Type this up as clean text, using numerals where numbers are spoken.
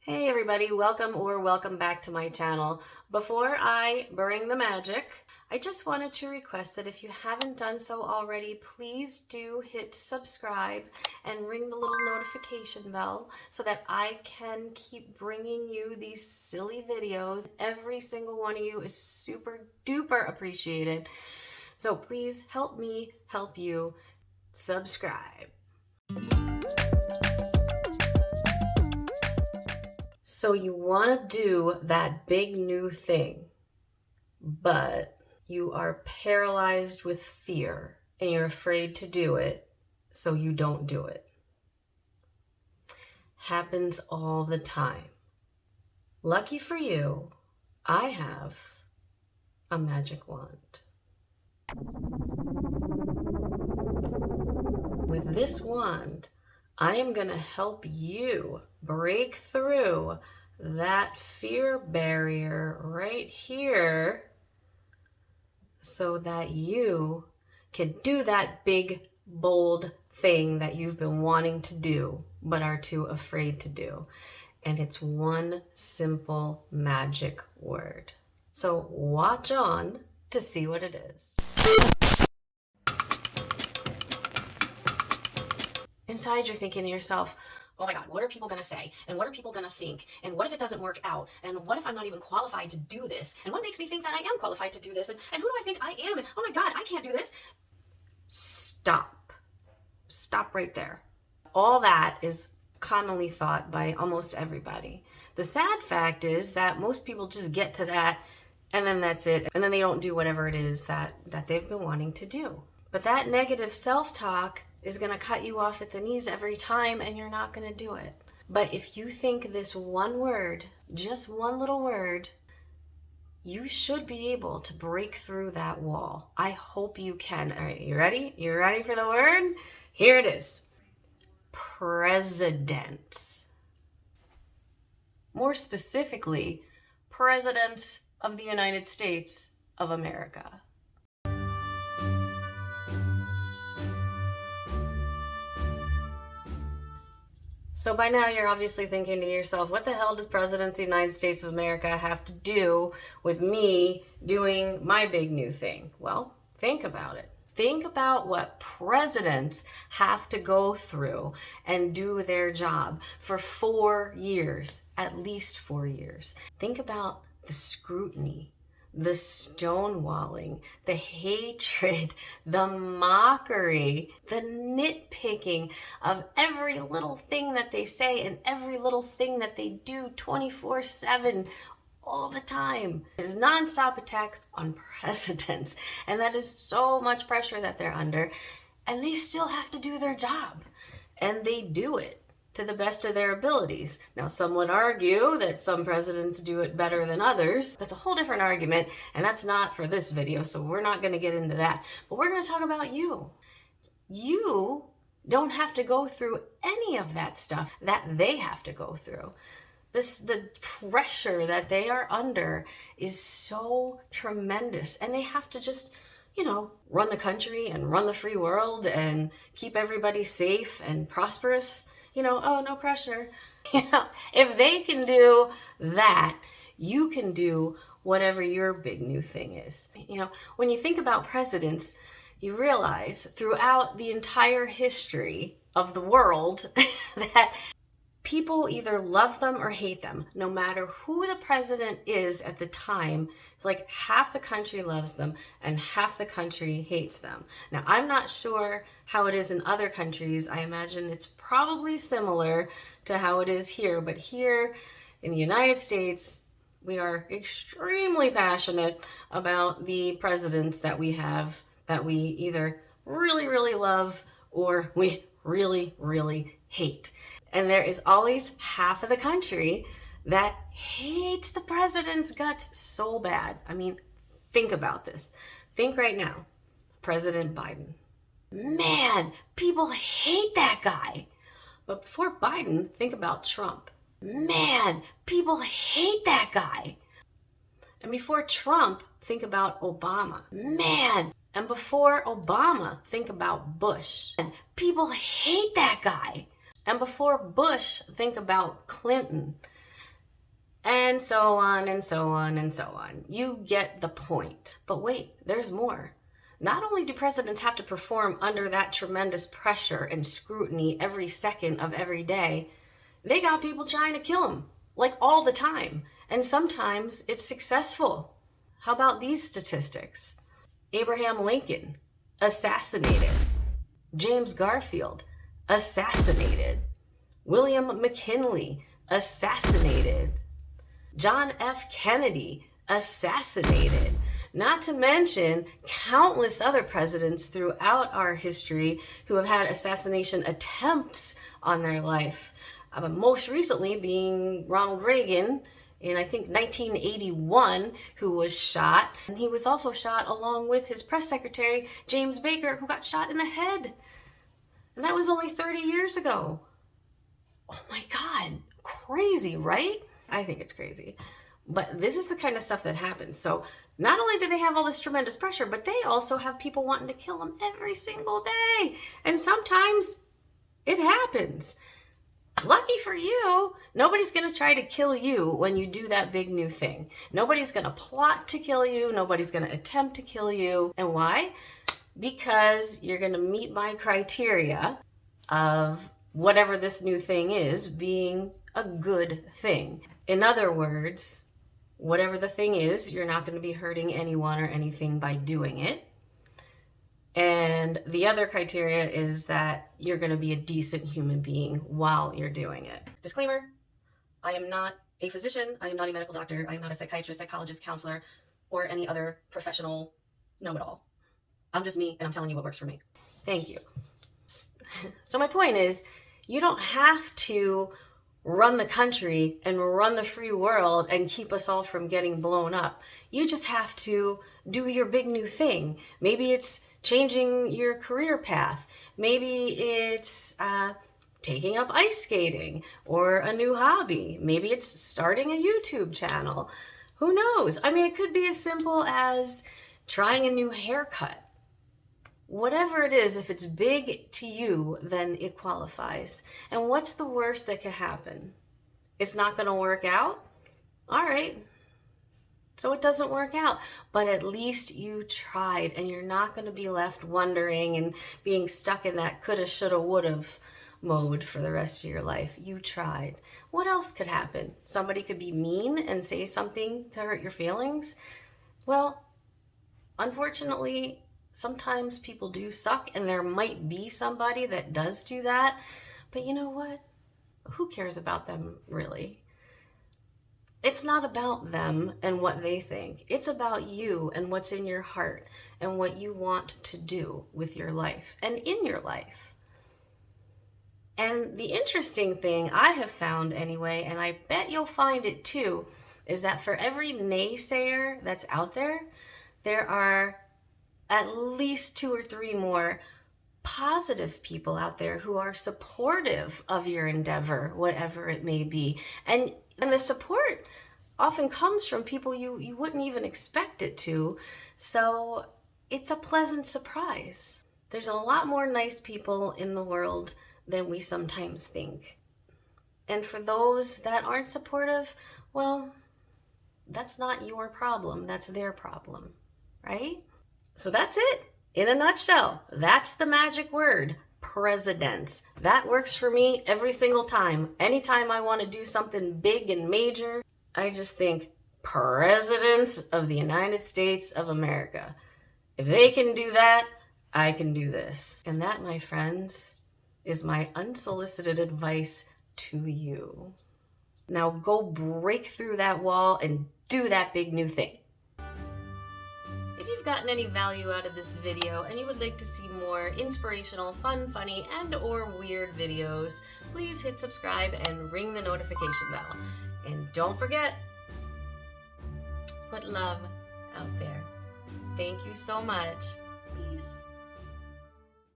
Hey everybody, welcome back to my channel. Before I bring the magic, I just wanted to request that if you haven't done so already, please do hit subscribe and ring the little notification bell so that I can keep bringing you these silly videos. Every single one of you is super duper appreciated. So please help me help you. Subscribe. So you want to do that big new thing, but you are paralyzed with fear and you're afraid to do it, so you don't do it. Happens all the time. Lucky for you, I have a magic wand. With this wand, I am going to help you break through that fear barrier right here so that you can do that big, bold thing that you've been wanting to do but are too afraid to do. And it's one simple magic word. So watch on to see what it is. Inside, you're thinking to yourself, oh my God, what are people going to say? And what are people going to think? And what if it doesn't work out? And what if I'm not even qualified to do this? And what makes me think that I am qualified to do this? And who do I think I am? And oh my God, I can't do this. Stop. Stop right there. All that is commonly thought by almost everybody. The sad fact is that most people just get to that and then that's it. And then they don't do whatever it is that they've been wanting to do. But that negative self-talk is going to cut you off at the knees every time and you're not going to do it. But if you think this one word, just one little word, you should be able to break through that wall. I hope you can. All right, you ready? You ready for the word? Here it is. Presidents. More specifically, President of the United States of America. So by now you're obviously thinking to yourself, what the hell does President of the United States of America have to do with me doing my big new thing? Well, think about it. Think about what presidents have to go through and do their job for 4 years, at least 4 years. Think about the scrutiny, the stonewalling, the hatred, the mockery, the nitpicking of every little thing that they say and every little thing that they do 24/7 all the time. It is nonstop attacks on presidents, and that is so much pressure that they're under, and they still have to do their job, and they do it to the best of their abilities. Now, some would argue that some presidents do it better than others. That's a whole different argument, and that's not for this video, so we're not going to get into that. But we're going to talk about you. You don't have to go through any of that stuff that they have to go through. The pressure that they are under is so tremendous, and they have to just, run the country and run the free world and keep everybody safe and prosperous. Oh, no pressure. If they can do that, you can do whatever your big new thing is. When you think about presidents, you realize throughout the entire history of the world that people either love them or hate them. No matter who the president is at the time, it's like half the country loves them and half the country hates them. Now, I'm not sure how it is in other countries. I imagine it's probably similar to how it is here. But here in the United States, we are extremely passionate about the presidents that we have, that we either really, really love or we really, really hate. And there is always half of the country that hates the president's guts so bad. I mean, think about this. Think right now, President Biden. Man, people hate that guy. But before Biden, think about Trump. Man, people hate that guy. And before Trump, think about Obama. Man. And before Obama, think about Bush. And people hate that guy. And before Bush, think about Clinton. And so on and so on and so on. You get the point. But wait, there's more. Not only do presidents have to perform under that tremendous pressure and scrutiny every second of every day, they got people trying to kill them, like all the time. And sometimes it's successful. How about these statistics? Abraham Lincoln, assassinated. James Garfield, assassinated. William McKinley, assassinated. John F. Kennedy, assassinated. Not to mention countless other presidents throughout our history who have had assassination attempts on their life. Most recently being Ronald Reagan in, I think, 1981, who was shot. And he was also shot along with his press secretary, James Baker, who got shot in the head. And that was only 30 years ago. Oh my God, crazy, right? I think it's crazy. But this is the kind of stuff that happens. So not only do they have all this tremendous pressure, but they also have people wanting to kill them every single day. And sometimes it happens. Lucky for you, nobody's going to try to kill you when you do that big new thing. Nobody's going to plot to kill you. Nobody's going to attempt to kill you. And why? Because you're going to meet my criteria of whatever this new thing is being a good thing. In other words, whatever the thing is, you're not going to be hurting anyone or anything by doing it. And the other criteria is that you're going to be a decent human being while you're doing it. Disclaimer, I am not a physician. I am not a medical doctor. I am not a psychiatrist, psychologist, counselor, or any other professional know-it-all. I'm just me, and I'm telling you what works for me. Thank you. So my point is, you don't have to run the country and run the free world and keep us all from getting blown up. You just have to do your big new thing. Maybe it's changing your career path. Maybe it's taking up ice skating or a new hobby. Maybe it's starting a YouTube channel. Who knows? I mean, it could be as simple as trying a new haircut. Whatever it is, if it's big to you, then it qualifies. And what's the worst that could happen? It's not going to work out? All right. So it doesn't work out. But at least you tried, and you're not going to be left wondering and being stuck in that coulda, shoulda, would've mode for the rest of your life. You tried. What else could happen? Somebody could be mean and say something to hurt your feelings? Well, unfortunately, sometimes people do suck, and there might be somebody that does do that. But you know what? Who cares about them, really? It's not about them and what they think. It's about you and what's in your heart and what you want to do with your life and in your life. And the interesting thing I have found anyway, and I bet you'll find it too, is that for every naysayer that's out there, there are at least 2 or 3 more positive people out there who are supportive of your endeavor, whatever it may be. And the support often comes from people you wouldn't even expect it to. So it's a pleasant surprise. There's a lot more nice people in the world than we sometimes think. And for those that aren't supportive, well, that's not your problem. That's their problem, right? So that's it. In a nutshell, that's the magic word, presidents. That works for me every single time. Anytime I want to do something big and major, I just think presidents of the United States of America. If they can do that, I can do this. And that, my friends, is my unsolicited advice to you. Now go break through that wall and do that big new thing. If you've gotten any value out of this video and you would like to see more inspirational, fun, funny, and/or weird videos, please hit subscribe and ring the notification bell. And don't forget, put love out there. Thank you so much.